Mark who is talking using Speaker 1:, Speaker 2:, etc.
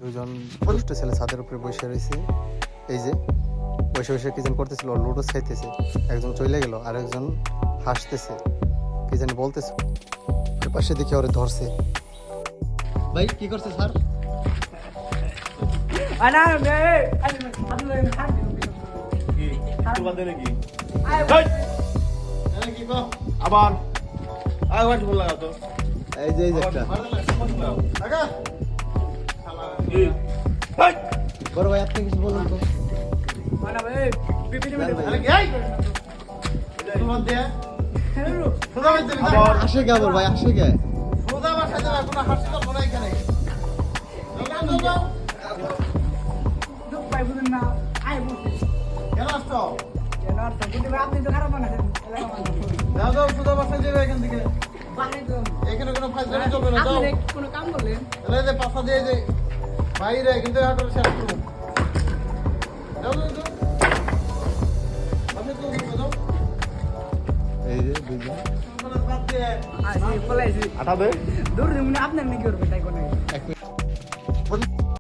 Speaker 1: দুজন দুষ্ট ছেলে ছাদের উপরে বসে রয়েছে। এই যে বসে বসে কি যেন করতেছিল, লুডো খাইতেছে। একজন চলে গেল আর একজন হাসতেছে, কি জানি বলতেছে। পাশে দেখে ওরে ধরছে। ভাই কি করছে স্যার?
Speaker 2: আবার আবার বল লাগাও তো।
Speaker 1: এই যে একটা বড় ভাই, আপনি কিছু বলুন তো। আসে কে আবার ভাই, আসে কে?
Speaker 2: এখানে কোনো ফাইজলামি চলবে না। যাও
Speaker 3: কোনো কাম করলেন
Speaker 2: তাহলে যে পাশা দিয়ে যে বাইরে কিন্তু হাটের শেষ করুন। যাও যাও যাও যাও।
Speaker 1: এই যে দুজন
Speaker 3: আসি পলাইছি
Speaker 2: আটা দে।
Speaker 3: দূর মনে আপনার নাকি করবে তাই কোনো
Speaker 1: এক মিনিট।